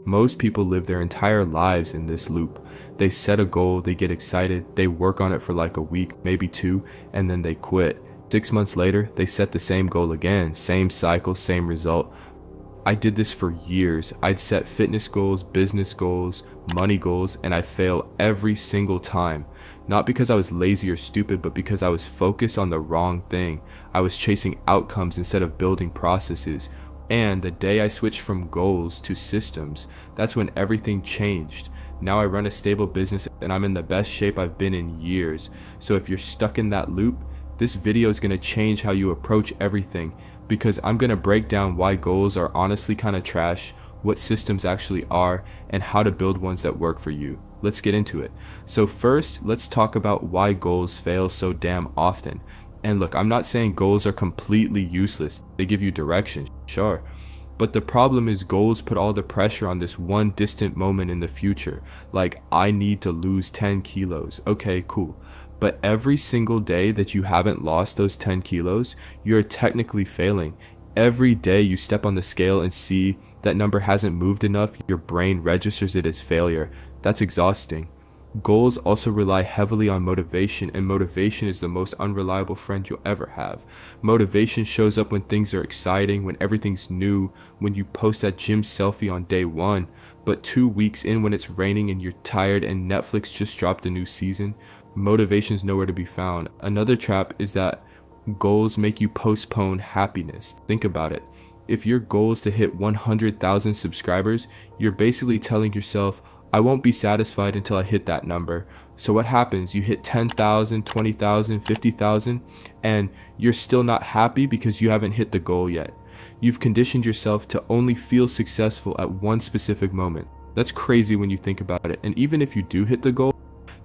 Most people live their entire lives in this loop. They set a goal, they get excited, they work on it for like a week, maybe two, and then they quit. 6 months later, they set the same goal again, same cycle, same result. I did this for years. I'd set fitness goals, business goals, money goals, and I fail every single time. Not because I was lazy or stupid, but because I was focused on the wrong thing. I was chasing outcomes instead of building processes. And the day I switched from goals to systems, that's when everything changed. Now I run a stable business and I'm in the best shape I've been in years. So if you're stuck in that loop, this video is going to change how you approach everything, because I'm going to break down why goals are honestly kind of trash, what systems actually are, and how to build ones that work for you. Let's get into it. So first, let's talk about why goals fail so damn often. And look, I'm not saying goals are completely useless. They give you direction, sure. But the problem is goals put all the pressure on this one distant moment in the future. Like, I need to lose 10 kilos. Okay, cool. But every single day that you haven't lost those 10 kilos, you're technically failing. Every day you step on the scale and see that number hasn't moved enough, your brain registers it as failure. That's exhausting. Goals also rely heavily on motivation, and motivation is the most unreliable friend you'll ever have. Motivation shows up when things are exciting, when everything's new, when you post that gym selfie on day one, but 2 weeks in when it's raining and you're tired and Netflix just dropped a new season, motivation's nowhere to be found. Another trap is that goals make you postpone happiness. Think about it. If your goal is to hit 100,000 subscribers, you're basically telling yourself, I won't be satisfied until I hit that number. So what happens? You hit 10,000, 20,000, 50,000, and you're still not happy because you haven't hit the goal yet. You've conditioned yourself to only feel successful at one specific moment. That's crazy when you think about it. And even if you do hit the goal,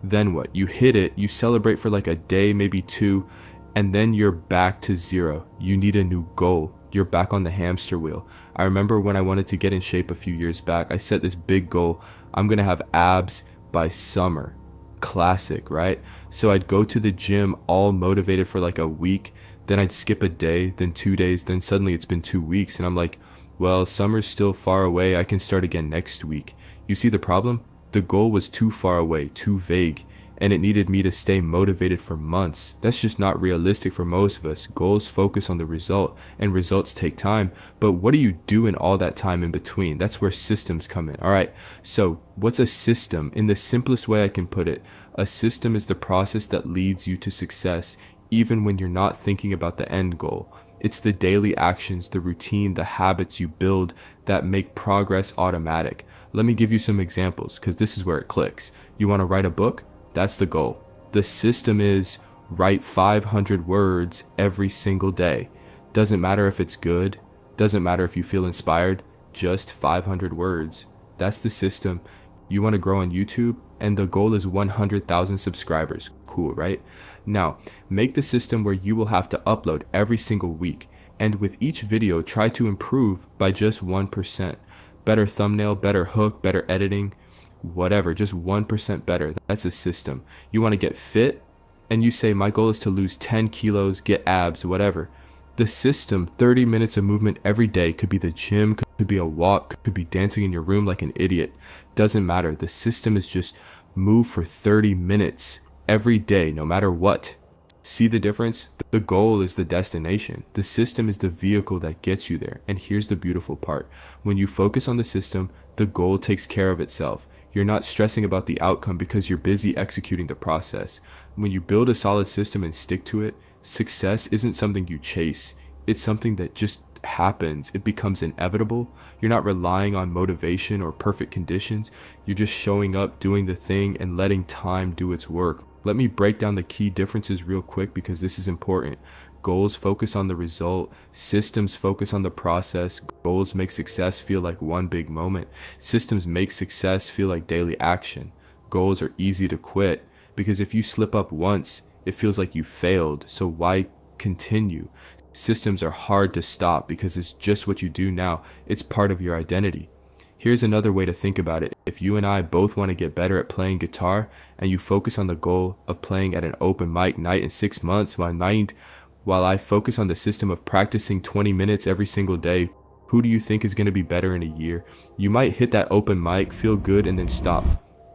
then what? You hit it, you celebrate for like a day, maybe two, and then you're back to zero. You need a new goal. You're back on the hamster wheel. I remember when I wanted to get in shape a few years back, I set this big goal. I'm gonna have abs by summer. Classic, right? So I'd go to the gym all motivated for like a week, then I'd skip a day, then 2 days, then suddenly it's been 2 weeks, and I'm like, well, summer's still far away, I can start again next week. You see the problem? The goal was too far away, too vague, and it needed me to stay motivated for months. That's just not realistic for most of us. Goals focus on the result, and results take time. But what do you do in all that time in between? That's where systems come in. All right, so what's a system? In the simplest way I can put it, a system is the process that leads you to success, even when you're not thinking about the end goal. It's the daily actions, the routine, the habits you build that make progress automatic. Let me give you some examples, because this is where it clicks. You want to write a book? That's the goal. The system is write 500 words every single day. Doesn't matter if it's good, doesn't matter if you feel inspired, just 500 words. That's the system. You want to grow on YouTube, and the goal is 100,000 subscribers. Cool, right? Now, make the system where you will have to upload every single week, and with each video, try to improve by just 1%. Better thumbnail, better hook, better editing, whatever, just 1% better. That's a system. You want to get fit, and you say, my goal is to lose 10 kilos, get abs, whatever. The system, 30 minutes of movement every day, could be the gym, could be a walk, could be dancing in your room like an idiot. Doesn't matter. The system is just move for 30 minutes every day, no matter what. See the difference? The goal is the destination. The system is the vehicle that gets you there. And here's the beautiful part. When you focus on the system, the goal takes care of itself. You're not stressing about the outcome because you're busy executing the process. When you build a solid system and stick to it, success isn't something you chase. It's something that just happens. It becomes inevitable. You're not relying on motivation or perfect conditions. You're just showing up, doing the thing, and letting time do its work. Let me break down the key differences real quick, because this is important. Goals focus on the result. Systems focus on the process. Goals make success feel like one big moment. Systems make success feel like daily action. Goals are easy to quit, because if you slip up once, it feels like you failed. So why continue? Systems are hard to stop because it's just what you do now. It's part of your identity. Here's another way to think about it. If you and I both want to get better at playing guitar, and you focus on the goal of playing at an open mic night in 6 months, while I focus on the system of practicing 20 minutes every single day, Who do you think is going to be better in a year? You might hit that open mic, feel good, and then stop.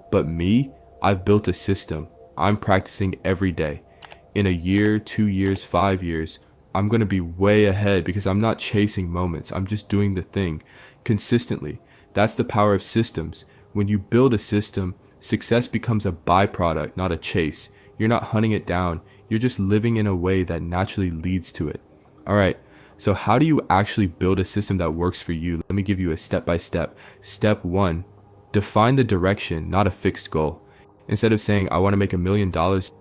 But me, I've built a system. I'm practicing every day. In a year, 2 years, 5 years, I'm going to be way ahead because I'm not chasing moments. I'm just doing the thing consistently. That's the power of systems. When you build a system, success becomes a byproduct, not a chase. You're not hunting it down. You're just living in a way that naturally leads to it. All right. So how do you actually build a system that works for you? Let me give you a step-by-step. Step 1, define the direction, not a fixed goal. Instead of saying, I want to make $1 million,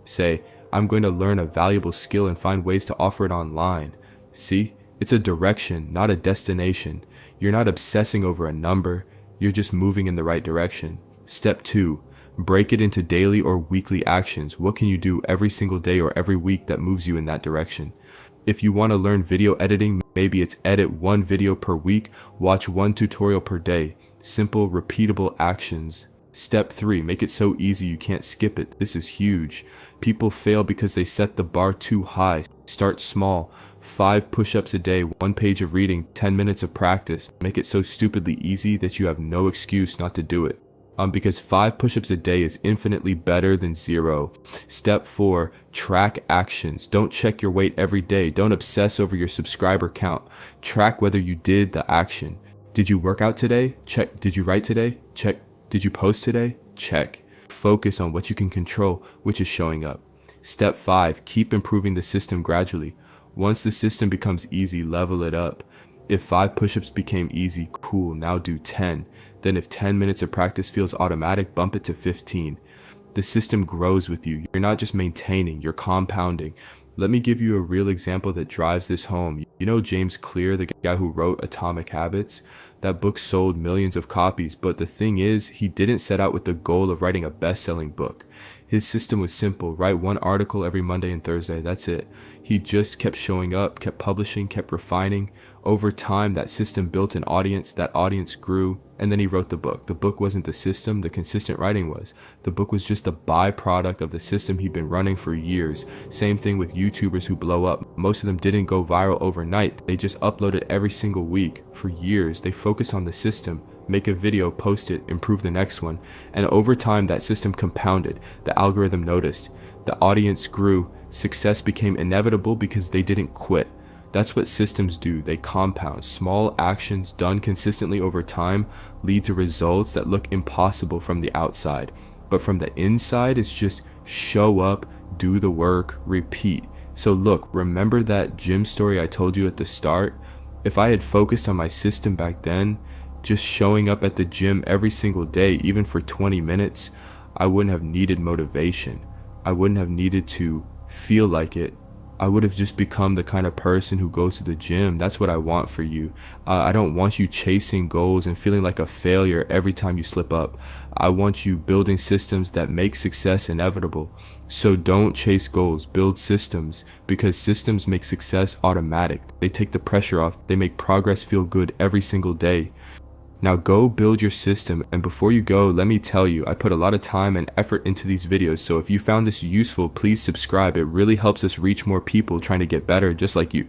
say, I'm going to learn a valuable skill and find ways to offer it online. See, it's a direction, not a destination. You're not obsessing over a number. You're just moving in the right direction. Step 2, break it into daily or weekly actions. What can you do every single day or every week that moves you in that direction? If you want to learn video editing, maybe it's edit 1 video per week, watch 1 tutorial per day. Simple, repeatable actions. Step 3, make it so easy you can't skip it. This is huge. People fail because they set the bar too high. Start small. 5 push-ups a day, 1 page of reading, 10 minutes of practice. Make it so stupidly easy that you have no excuse not to do it. Because 5 push-ups a day is infinitely better than 0. Step 4, track actions. Don't check your weight every day. Don't obsess over your subscriber count. Track whether you did the action. Did you work out today? Check. Did you write today? Check. Did you post today? Check. Focus on what you can control, which is showing up. Step 5, keep improving the system gradually. Once the system becomes easy, level it up. If 5 push-ups became easy, cool, now do 10. Then if 10 minutes of practice feels automatic, bump it to 15. The system grows with you. You're not just maintaining, you're compounding. Let me give you a real example that drives this home. You know James Clear, the guy who wrote Atomic Habits? That book sold millions of copies, but the thing is, he didn't set out with the goal of writing a best-selling book. His system was simple: write 1 article every Monday and Thursday, that's it. He just kept showing up, kept publishing, kept refining. Over time, that system built an audience, that audience grew, and then he wrote the book. The book wasn't the system, the consistent writing was. The book was just a byproduct of the system he'd been running for years. Same thing with YouTubers who blow up. Most of them didn't go viral overnight. They just uploaded every single week. For years, they focused on the system. Make a video, post it, improve the next one. And over time, that system compounded. The algorithm noticed. The audience grew. Success became inevitable because they didn't quit. That's what systems do. They compound. Small actions done consistently over time lead to results that look impossible from the outside. But from the inside, it's just show up, do the work, repeat. So look, remember that gym story I told you at the start? If I had focused on my system back then, just showing up at the gym every single day, even for 20 minutes, I wouldn't have needed motivation. I wouldn't have needed to feel like it. I would have just become the kind of person who goes to the gym. That's what I want for you. I don't want you chasing goals and feeling like a failure every time you slip up. I want you building systems that make success inevitable. So don't chase goals, build systems, because systems make success automatic. They take the pressure off. They make progress feel good every single day. Now go build your system, and before you go, let me tell you, I put a lot of time and effort into these videos, so if you found this useful, please subscribe. It really helps us reach more people trying to get better just like you.